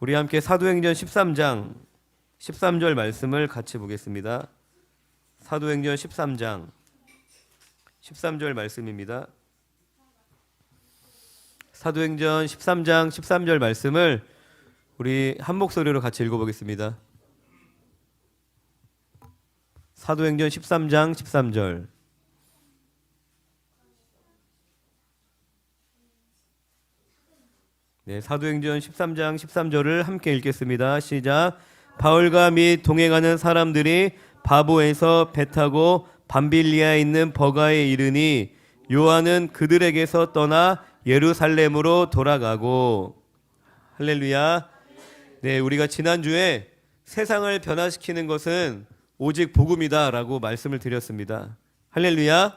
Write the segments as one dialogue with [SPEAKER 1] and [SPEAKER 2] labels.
[SPEAKER 1] 우리 함께 사도행전 13장 13절 말씀을 같이 보겠습니다. 사도행전 13장 13절 말씀입니다. 사도행전 13장 13절 말씀을 우리 한 목소리로 같이 읽어보겠습니다. 사도행전 13장 13절. 네, 사도행전 13장 13절을 함께 읽겠습니다. 시작. 바울과 및 동행하는 사람들이 바보에서 배 타고 밤빌리아에 있는 버가에 이르니 요한은 그들에게서 떠나 예루살렘으로 돌아가고. 할렐루야. 네, 우리가 지난주에 세상을 변화시키는 것은 오직 복음이다 라고 말씀을 드렸습니다. 할렐루야.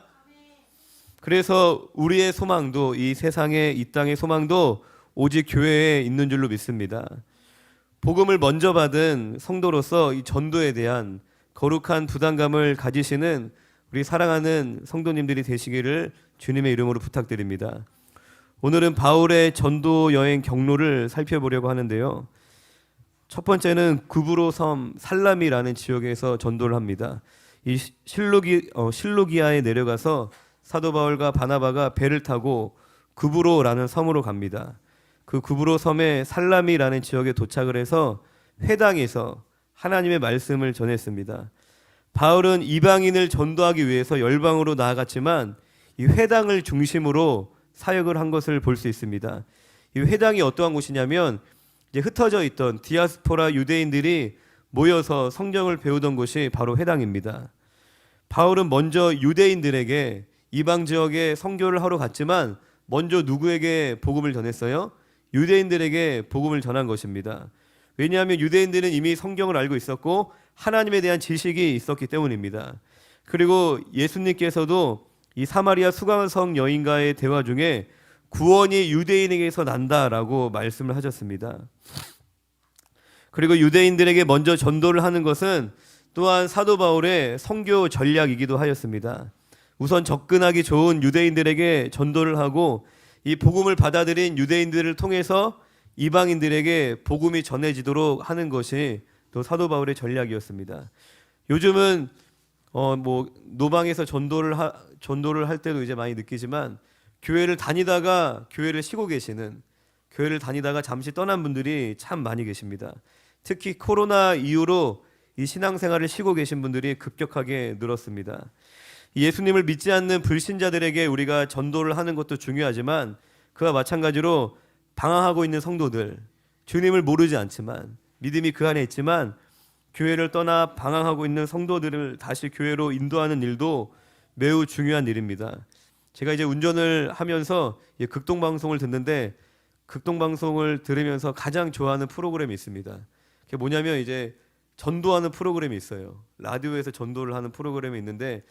[SPEAKER 1] 그래서 우리의 소망도, 이 세상의 이 땅의 소망도 오직 교회에 있는 줄로 믿습니다. 복음을 먼저 받은 성도로서 이 전도에 대한 거룩한 부담감을 가지시는 우리 사랑하는 성도님들이 되시기를 주님의 이름으로 부탁드립니다. 오늘은 바울의 전도 여행 경로를 살펴보려고 하는데요. 첫 번째는 구브로 섬 살라미라는 지역에서 전도를 합니다. 이 실루기아에 내려가서 사도 바울과 바나바가 배를 타고 구브로라는 섬으로 갑니다. 그 구브로 섬의 살라미라는 지역에 도착을 해서 회당에서 하나님의 말씀을 전했습니다. 바울은 이방인을 전도하기 위해서 열방으로 나아갔지만 이 회당을 중심으로 사역을 한 것을 볼 수 있습니다. 이 회당이 어떠한 곳이냐면 이제 흩어져 있던 디아스포라 유대인들이 모여서 성경을 배우던 곳이 바로 회당입니다. 바울은 먼저 유대인들에게 이방 지역에 선교를 하러 갔지만 먼저 누구에게 복음을 전했어요? 유대인들에게 복음을 전한 것입니다. 왜냐하면 유대인들은 이미 성경을 알고 있었고 하나님에 대한 지식이 있었기 때문입니다. 그리고 예수님께서도 이 사마리아 수가성 여인과의 대화 중에 구원이 유대인에게서 난다라고 말씀을 하셨습니다. 그리고 유대인들에게 먼저 전도를 하는 것은 또한 사도 바울의 선교 전략이기도 하였습니다. 우선 접근하기 좋은 유대인들에게 전도를 하고 이 복음을 받아들인 유대인들을 통해서 이방인들에게 복음이 전해지도록 하는 것이 또 사도 바울의 전략이었습니다. 요즘은 노방에서 전도를 할 때도 이제 많이 느끼지만 교회를 다니다가 교회를 쉬고 계시는, 교회를 다니다가 잠시 떠난 분들이 참 많이 계십니다. 특히 코로나 이후로 이 신앙생활을 쉬고 계신 분들이 급격하게 늘었습니다. 예수님을 믿지 않는 불신자들에게 우리가 전도를 하는 것도 중요하지만 그와 마찬가지로 방황하고 있는 성도들, 주님을 모르지 않지만 믿음이 그 안에 있지만 교회를 떠나 방황하고 있는 성도들을 다시 교회로 인도하는 일도 매우 중요한 일입니다. 제가 이제 운전을 하면서 극동방송을 듣는데 극동방송을 들으면서 가장 좋아하는 프로그램이 있습니다. 그게 뭐냐면 이제 전도하는 프로그램이 있어요. 라디오에서 전도를 하는 프로그램이 있는데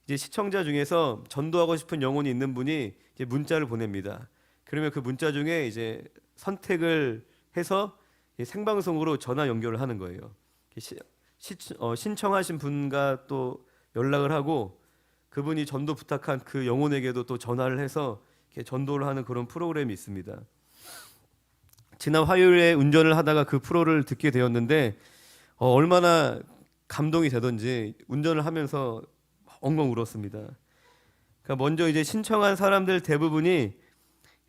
[SPEAKER 1] 이제 시청자 중에서 전도하고 싶은 영혼이 있는 분이 이제 문자를 보냅니다. 그러면 그 문자 중에 이제 선택을 해서 생방송으로 전화 연결을 하는 거예요. 신청하신 분과 또 연락을 하고 그분이 전도 부탁한 그 영혼에게도 또 전화를 해서 전도를 하는 그런 프로그램이 있습니다. 지난 화요일에 운전을 하다가 그 프로를 듣게 되었는데 얼마나 감동이 되던지 운전을 하면서 엉엉 울었습니다. 그러니까 먼저 이제 신청한 사람들 대부분이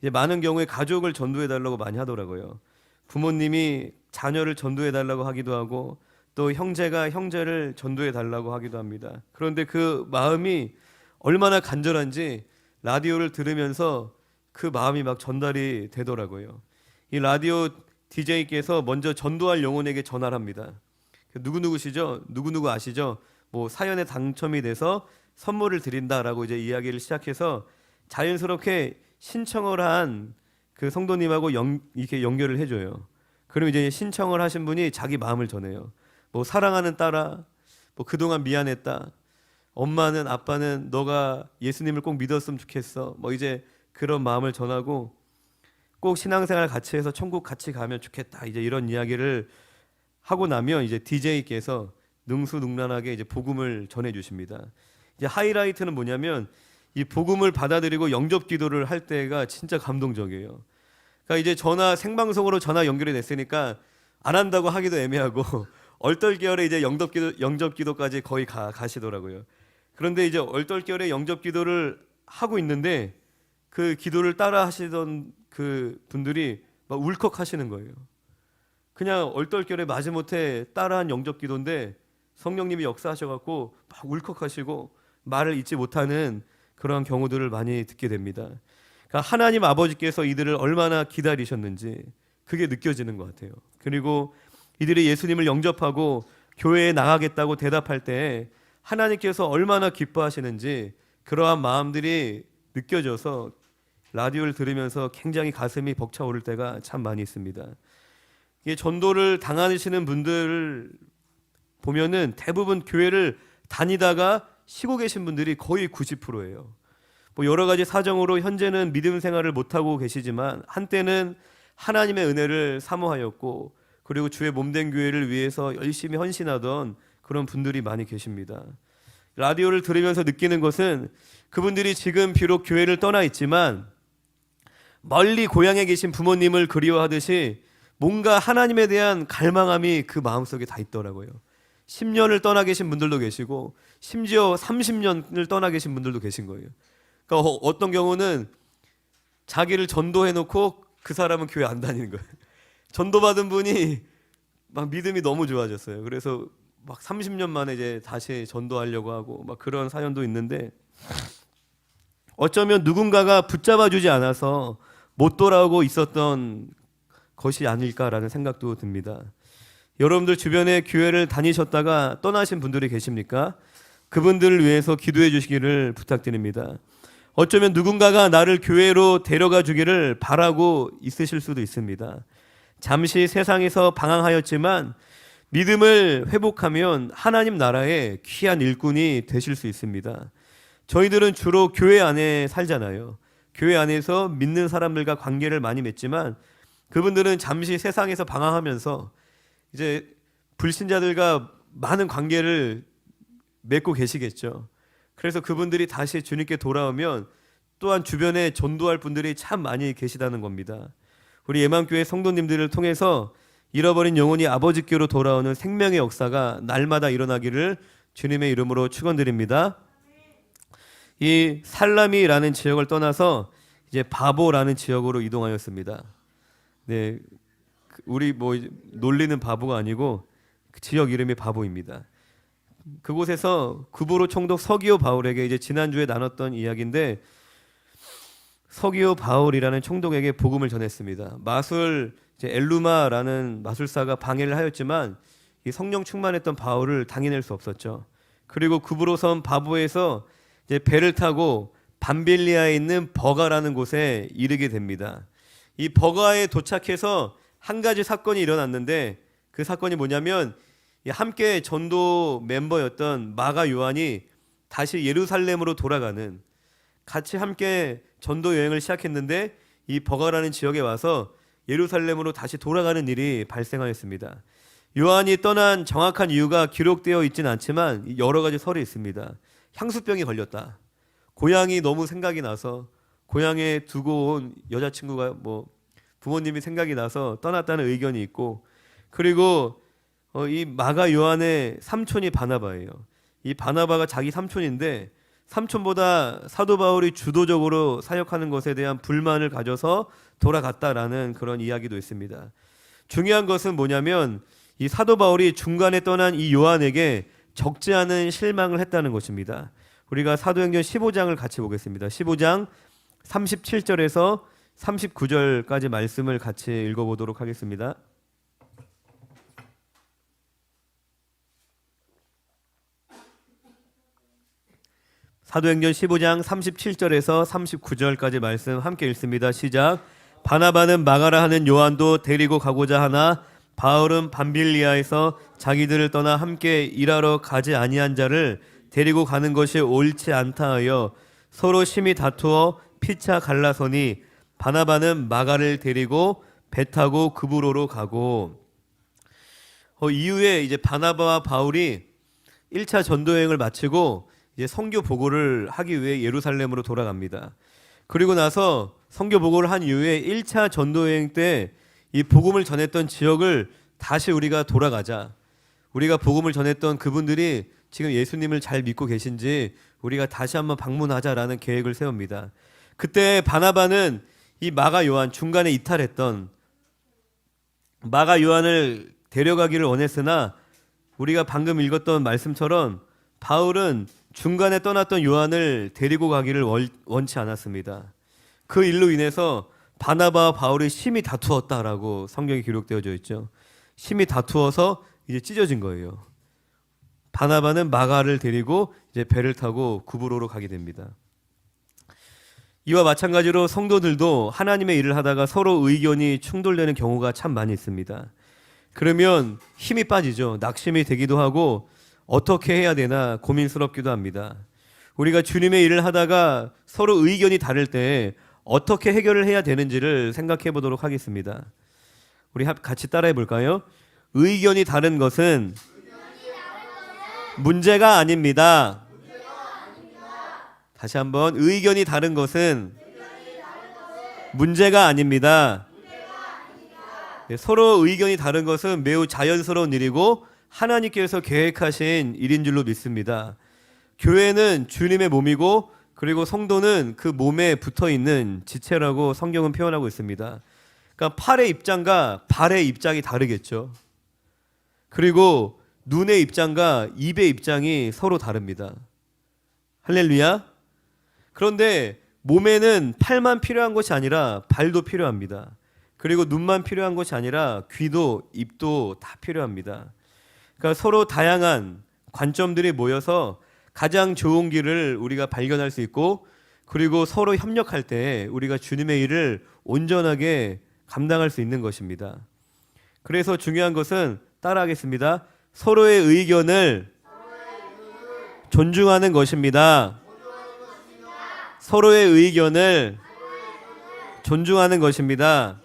[SPEAKER 1] 이제 많은 경우에 가족을 전도해 달라고 많이 하더라고요. 부모님이 자녀를 전도해 달라고 하기도 하고 또 형제가 형제를 전도해 달라고 하기도 합니다. 그런데 그 마음이 얼마나 간절한지 라디오를 들으면서 그 마음이 막 전달이 되더라고요. 이 라디오 DJ께서 먼저 전도할 영혼에게 전화를 합니다. 누구누구시죠? 누구누구 아시죠? 사연에 당첨이 돼서 선물을 드린다라고 이제 이야기를 시작해서 자연스럽게 신청을 한 그 성도님하고 이렇게 연결을 해줘요. 그럼 이제 신청을 하신 분이 자기 마음을 전해요. 사랑하는 딸아, 그동안 미안했다. 엄마는 아빠는 너가 예수님을 꼭 믿었으면 좋겠어. 이제 그런 마음을 전하고 꼭 신앙생활 같이 해서 천국 같이 가면 좋겠다. 이제 이런 이야기를 하고 나면 이제 DJ께서 능수능란하게 이제 복음을 전해 주십니다. 이제 하이라이트는 뭐냐면 이 복음을 받아들이고 영접 기도를 할 때가 진짜 감동적이에요. 그러니까 이제 생방송으로 전화 연결이 됐으니까 안 한다고 하기도 애매하고 얼떨결에 이제 영접기도까지 거의 가시더라고요. 그런데 이제 얼떨결에 영접기도를 하고 있는데 그 기도를 따라 하시던 그 분들이 막 울컥하시는 거예요. 그냥 얼떨결에 마지못해 따라한 영접기도인데 성령님이 역사하셔갖고 막 울컥하시고 말을 잇지 못하는 그러한 경우들을 많이 듣게 됩니다. 그러니까 하나님 아버지께서 이들을 얼마나 기다리셨는지 그게 느껴지는 것 같아요. 그리고 이들이 예수님을 영접하고 교회에 나가겠다고 대답할 때 하나님께서 얼마나 기뻐하시는지 그러한 마음들이 느껴져서 라디오를 들으면서 굉장히 가슴이 벅차오를 때가 참 많이 있습니다. 이게 전도를 당하시는 분들 보면은 대부분 교회를 다니다가 쉬고 계신 분들이 거의 90%예요. 뭐 여러 가지 사정으로 현재는 믿음 생활을 못 하고 계시지만 한때는 하나님의 은혜를 사모하였고 그리고 주의 몸된 교회를 위해서 열심히 헌신하던 그런 분들이 많이 계십니다. 라디오를 들으면서 느끼는 것은 그분들이 지금 비록 교회를 떠나 있지만 멀리 고향에 계신 부모님을 그리워하듯이 뭔가 하나님에 대한 갈망함이 그 마음속에 다 있더라고요. 10년을 떠나 계신 분들도 계시고 심지어 30년을 떠나 계신 분들도 계신 거예요. 그러니까 어떤 경우는 자기를 전도해 놓고 그 사람은 교회 안 다니는 거예요. 전도받은 분이 막 믿음이 너무 좋아졌어요. 그래서 막 30년 만에 이제 다시 전도하려고 하고 막 그런 사연도 있는데 어쩌면 누군가가 붙잡아 주지 않아서 못 돌아오고 있었던 것이 아닐까라는 생각도 듭니다. 여러분들 주변에 교회를 다니셨다가 떠나신 분들이 계십니까? 그분들을 위해서 기도해 주시기를 부탁드립니다. 어쩌면 누군가가 나를 교회로 데려가 주기를 바라고 있으실 수도 있습니다. 잠시 세상에서 방황하였지만 믿음을 회복하면 하나님 나라의 귀한 일꾼이 되실 수 있습니다. 저희들은 주로 교회 안에 살잖아요. 교회 안에서 믿는 사람들과 관계를 많이 맺지만 그분들은 잠시 세상에서 방황하면서 이제 불신자들과 많은 관계를 맺고 계시겠죠. 그래서 그분들이 다시 주님께 돌아오면 또한 주변에 전도할 분들이 참 많이 계시다는 겁니다. 우리 예만교회 성도님들을 통해서 잃어버린 영혼이 아버지께로 돌아오는 생명의 역사가 날마다 일어나기를 주님의 이름으로 축원드립니다. 이 살라미라는 지역을 떠나서 이제 바보라는 지역으로 이동하였습니다. 네, 우리 뭐 놀리는 바보가 아니고 그 지역 이름이 바보입니다. 그곳에서 구보로 총독 서기오 바울에게 이제 지난주에 나눴던 이야기인데 서기오 바울이라는 총독에게 복음을 전했습니다. 마술 이제 엘루마라는 마술사가 방해를 하였지만 이 성령 충만했던 바울을 당해낼 수 없었죠. 그리고 구브로 섬 바보에서 이제 배를 타고 밤빌리아에 있는 버가라는 곳에 이르게 됩니다. 이 버가에 도착해서 한 가지 사건이 일어났는데 그 사건이 뭐냐면 함께 전도 멤버였던 마가 요한이 다시 예루살렘으로 돌아가는 같이 함께 전도 여행을 시작했는데 이 버가라는 지역에 와서 예루살렘으로 다시 돌아가는 일이 발생하였습니다. 요한이 떠난 정확한 이유가 기록되어 있지는 않지만 여러 가지 설이 있습니다. 향수병이 걸렸다. 고향이 너무 생각이 나서 고향에 두고 온 여자친구가 뭐 부모님이 생각이 나서 떠났다는 의견이 있고 그리고 이 마가 요한의 삼촌이 바나바예요. 이 바나바가 자기 삼촌인데 삼촌보다 사도 바울이 주도적으로 사역하는 것에 대한 불만을 가져서 돌아갔다라는 그런 이야기도 있습니다. 중요한 것은 뭐냐면 이 사도 바울이 중간에 떠난 이 요한에게 적지 않은 실망을 했다는 것입니다. 우리가 사도행전 15장을 같이 보겠습니다. 15장 37절에서 39절까지 말씀을 같이 읽어보도록 하겠습니다. 사도행전 15장 37절에서 39절까지 말씀 함께 읽습니다. 시작. 바나바는 마가라 하는 요한도 데리고 가고자 하나 바울은 밤빌리아에서 자기들을 떠나 함께 일하러 가지 아니한 자를 데리고 가는 것이 옳지 않다 하여 서로 심히 다투어 피차 갈라서니 바나바는 마가를 데리고 배 타고 그브로로 가고 이후에 이제 바나바와 바울이 1차 전도 여행을 마치고 이제 선교 보고를 하기 위해 예루살렘으로 돌아갑니다. 그리고 나서 선교 보고를 한 이후에 1차 전도 여행 때 이 복음을 전했던 지역을 다시 우리가 돌아가자. 우리가 복음을 전했던 그분들이 지금 예수님을 잘 믿고 계신지 우리가 다시 한번 방문하자라는 계획을 세웁니다. 그때 바나바는 이 마가 요한, 중간에 이탈했던 마가 요한을 데려가기를 원했으나 우리가 방금 읽었던 말씀처럼 바울은 중간에 떠났던 요한을 데리고 가기를 원치 않았습니다. 그 일로 인해서 바나바와 바울이 심히 다투었다라고 성경에 기록되어져 있죠. 심히 다투어서 이제 찢어진 거예요. 바나바는 마가를 데리고 이제 배를 타고 구브로로 가게 됩니다. 이와 마찬가지로 성도들도 하나님의 일을 하다가 서로 의견이 충돌되는 경우가 참 많이 있습니다. 그러면 힘이 빠지죠. 낙심이 되기도 하고 어떻게 해야 되나 고민스럽기도 합니다. 우리가 주님의 일을 하다가 서로 의견이 다를 때 어떻게 해결을 해야 되는지를 생각해 보도록 하겠습니다. 우리 같이 따라해 볼까요? 의견이 다른 것은 문제가 아닙니다. 다시 한번, 의견이 다른 것은 문제가 아닙니다. 서로 의견이 다른 것은 매우 자연스러운 일이고 하나님께서 계획하신 일인 줄로 믿습니다. 교회는 주님의 몸이고 그리고 성도는 그 몸에 붙어있는 지체라고 성경은 표현하고 있습니다. 그러니까 팔의 입장과 발의 입장이 다르겠죠. 그리고 눈의 입장과 입의 입장이 서로 다릅니다. 할렐루야. 그런데 몸에는 팔만 필요한 것이 아니라 발도 필요합니다. 그리고 눈만 필요한 것이 아니라 귀도 입도 다 필요합니다. 그러니까 서로 다양한 관점들이 모여서 가장 좋은 길을 우리가 발견할 수 있고 그리고 서로 협력할 때 우리가 주님의 일을 온전하게 감당할 수 있는 것입니다. 그래서 중요한 것은 따라하겠습니다. 서로의 의견을 존중하는 것입니다. 서로의 의견을 존중하는 것입니다.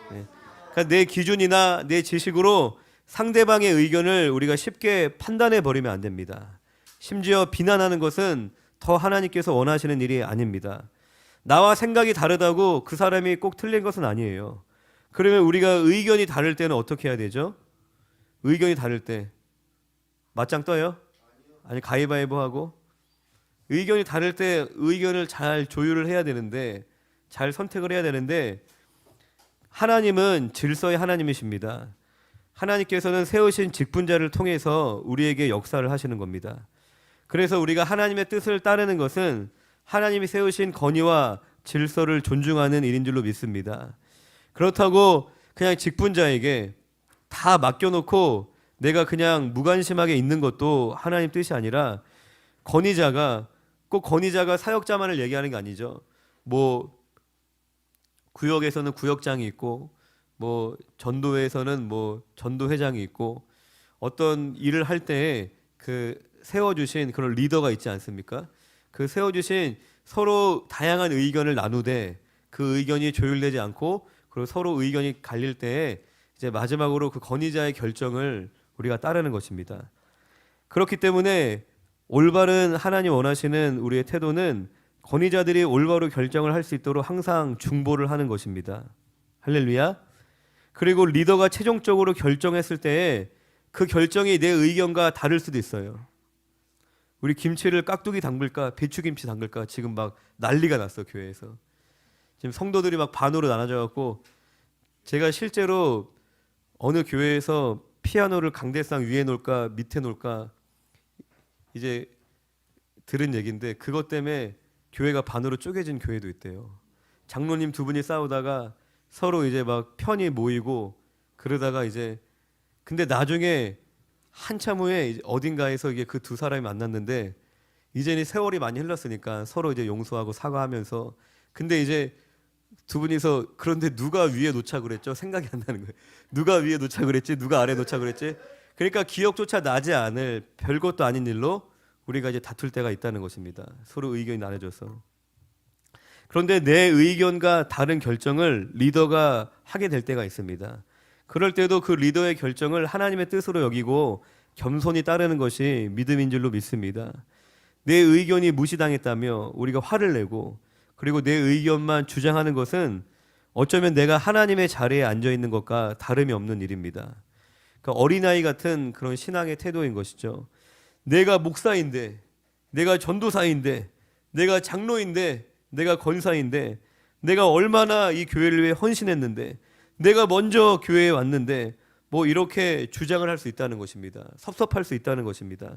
[SPEAKER 1] 그러니까 내 기준이나 내 지식으로 상대방의 의견을 우리가 쉽게 판단해 버리면 안 됩니다. 심지어 비난하는 것은 더 하나님께서 원하시는 일이 아닙니다. 나와 생각이 다르다고 그 사람이 꼭 틀린 것은 아니에요. 그러면 우리가 의견이 다를 때는 어떻게 해야 되죠? 의견이 다를 때 맞짱 떠요? 아니 가위바위보 하고? 의견이 다를 때 의견을 잘 조율을 해야 되는데 잘 선택을 해야 되는데 하나님은 질서의 하나님이십니다. 하나님께서는 세우신 직분자를 통해서 우리에게 역사를 하시는 겁니다. 그래서 우리가 하나님의 뜻을 따르는 것은 하나님이 세우신 건의와 질서를 존중하는 일인 줄로 믿습니다. 그렇다고 그냥 직분자에게 다 맡겨놓고 내가 그냥 무관심하게 있는 것도 하나님 뜻이 아니라 건의자가 꼭 건의자가 사역자만을 얘기하는 게 아니죠. 뭐 구역에서는 구역장이 있고 뭐 전도회에서는 뭐 전도회장이 있고 어떤 일을 할 때 그 세워주신 그런 리더가 있지 않습니까? 그 세워주신 서로 다양한 의견을 나누되 그 의견이 조율되지 않고 그리고 서로 의견이 갈릴 때 이제 마지막으로 그 건의자의 결정을 우리가 따르는 것입니다. 그렇기 때문에 올바른 하나님 원하시는 우리의 태도는 건의자들이 올바로 결정을 할 수 있도록 항상 중보를 하는 것입니다. 할렐루야. 그리고 리더가 최종적으로 결정했을 때에 그 결정이 내 의견과 다를 수도 있어요. 우리 김치를 깍두기 담글까 배추김치 담글까 지금 막 난리가 났어 교회에서. 지금 성도들이 막 반으로 나눠져 갖고 제가 실제로 어느 교회에서 피아노를 강대상 위에 놓을까 밑에 놓을까 이제 들은 얘기인데 그것 때문에 교회가 반으로 쪼개진 교회도 있대요. 장로님 두 분이 싸우다가 서로 이제 막 편이 모이고 그러다가 이제 근데 나중에 한참 후에 이제 어딘가에서 이게 그 두 사람이 만났는데 이제는 세월이 많이 흘렀으니까 서로 이제 용서하고 사과하면서 근데 이제 두 분이서 그런데 누가 위에 놓자 그랬죠? 생각이 안 나는 거예요. 누가 위에 놓자 그랬지? 누가 아래 놓자 그랬지? 그러니까 기억조차 나지 않을 별것도 아닌 일로 우리가 이제 다툴 때가 있다는 것입니다. 서로 의견이 나눠져서. 그런데 내 의견과 다른 결정을 리더가 하게 될 때가 있습니다. 그럴 때도 그 리더의 결정을 하나님의 뜻으로 여기고 겸손히 따르는 것이 믿음인 줄로 믿습니다. 내 의견이 무시당했다며 우리가 화를 내고 그리고 내 의견만 주장하는 것은 어쩌면 내가 하나님의 자리에 앉아 있는 것과 다름이 없는 일입니다. 그러니까 어린아이 같은 그런 신앙의 태도인 것이죠. 내가 목사인데, 내가 전도사인데, 내가 장로인데, 내가 권사인데, 내가 얼마나 이 교회를 위해 헌신했는데, 내가 먼저 교회에 왔는데 뭐 이렇게 주장을 할 수 있다는 것입니다. 섭섭할 수 있다는 것입니다.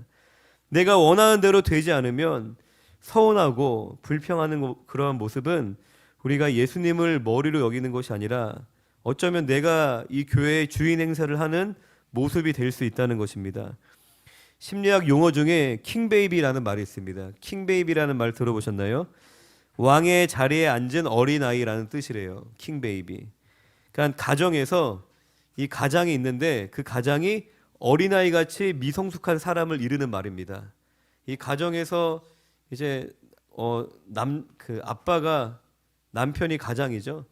[SPEAKER 1] 내가 원하는 대로 되지 않으면 서운하고 불평하는 그러한 모습은 우리가 예수님을 머리로 여기는 것이 아니라 어쩌면 내가 이 교회의 주인 행세를 하는 모습이 될 수 있다는 것입니다. 심리학 용어 중에 킹베이비라는 말이 있습니다. 킹베이비라는 말 들어보셨나요? 왕의 자리에 앉은 어린아이라는 뜻이래요. 킹베이비. 그러니까 가정에서 이 가장이 있는데 그 가장이 어린아이 같이 미성숙한 사람을 이르는 말입니다. 이 가정에서 이제 그 아빠가 남편이 가장이죠.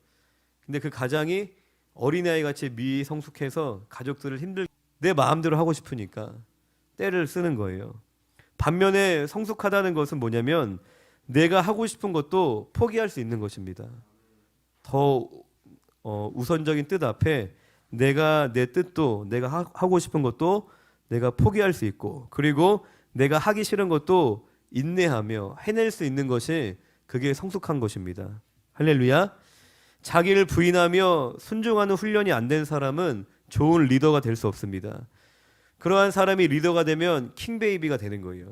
[SPEAKER 1] 근데 그 가장이 어린아이 같이 미성숙해서 가족들을 내 마음대로 하고 싶으니까 때를 쓰는 거예요. 반면에 성숙하다는 것은 뭐냐면 내가 하고 싶은 것도 포기할 수 있는 것입니다. 더 우선적인 뜻 앞에 내가 내 뜻도 내가 하고 싶은 것도 내가 포기할 수 있고, 그리고 내가 하기 싫은 것도 인내하며 해낼 수 있는 것이 그게 성숙한 것입니다. 할렐루야. 자기를 부인하며 순종하는 훈련이 안 된 사람은 좋은 리더가 될 수 없습니다. 그러한 사람이 리더가 되면 킹베이비가 되는 거예요.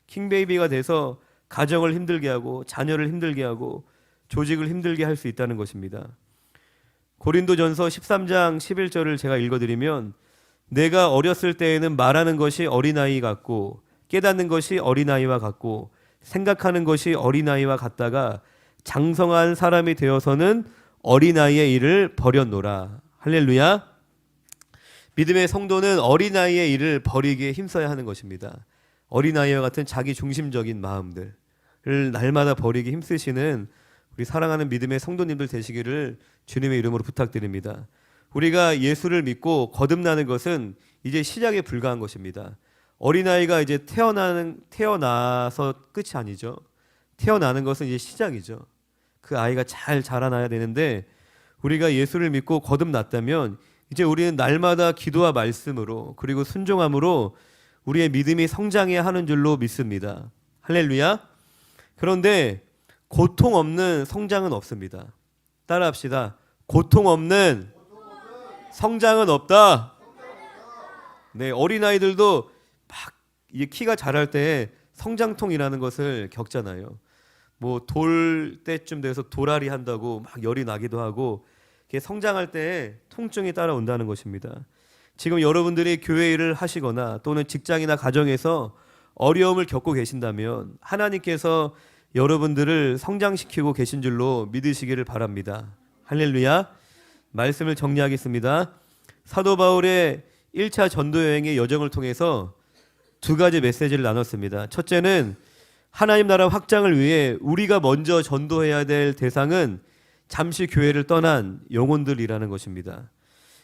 [SPEAKER 1] 킹베이비가 돼서 가정을 힘들게 하고 자녀를 힘들게 하고 조직을 힘들게 할 수 있다는 것입니다. 고린도전서 13장 11절을 제가 읽어드리면, 내가 어렸을 때에는 말하는 것이 어린아이 같고 깨닫는 것이 어린아이와 같고 생각하는 것이 어린아이와 같다가 장성한 사람이 되어서는 어린아이의 일을 버렸노라. 할렐루야. 믿음의 성도는 어린아이의 일을 버리기에 힘써야 하는 것입니다. 어린아이와 같은 자기 중심적인 마음들을 날마다 버리기 힘쓰시는 우리 사랑하는 믿음의 성도님들 되시기를 주님의 이름으로 부탁드립니다. 우리가 예수를 믿고 거듭나는 것은 이제 시작에 불과한 것입니다. 어린아이가 이제 태어나서 끝이 아니죠. 태어나는 것은 이제 시작이죠. 그 아이가 잘 자라나야 되는데, 우리가 예수를 믿고 거듭났다면 이제 우리는 날마다 기도와 말씀으로 그리고 순종함으로 우리의 믿음이 성장해야 하는 줄로 믿습니다. 할렐루야. 그런데 고통 없는 성장은 없습니다. 따라합시다. 고통 없는 성장은 없다. 네, 어린아이들도 막 이제 키가 자랄 때 성장통이라는 것을 겪잖아요. 뭐 돌 때쯤 돼서 돌앓이 한다고 막 열이 나기도 하고, 이렇게 성장할 때 통증이 따라온다는 것입니다. 지금 여러분들이 교회 일을 하시거나 또는 직장이나 가정에서 어려움을 겪고 계신다면 하나님께서 여러분들을 성장시키고 계신 줄로 믿으시기를 바랍니다. 할렐루야. 말씀을 정리하겠습니다. 사도 바울의 1차 전도 여행의 여정을 통해서 두 가지 메시지를 나눴습니다. 첫째는 하나님 나라 확장을 위해 우리가 먼저 전도해야 될 대상은 잠시 교회를 떠난 영혼들이라는 것입니다.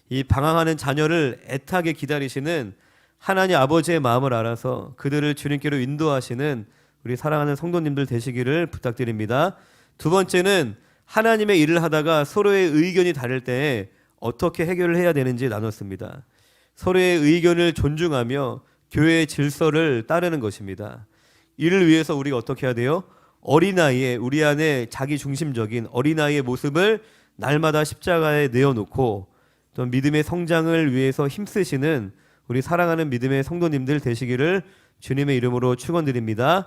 [SPEAKER 1] 이 방황하는 자녀를 애타게 기다리시는 하나님 아버지의 마음을 알아서 그들을 주님께로 인도하시는 우리 사랑하는 성도님들 되시기를 부탁드립니다. 두 번째는 하나님의 일을 하다가 서로의 의견이 다를 때 어떻게 해결을 해야 되는지 나눴습니다. 서로의 의견을 존중하며 교회의 질서를 따르는 것입니다. 이를 위해서 우리가 어떻게 해야 돼요? 어린아이의 우리 안에 자기 중심적인 어린아이의 모습을 날마다 십자가에 내어놓고 또 믿음의 성장을 위해서 힘쓰시는 우리 사랑하는 믿음의 성도님들 되시기를 주님의 이름으로 축원드립니다.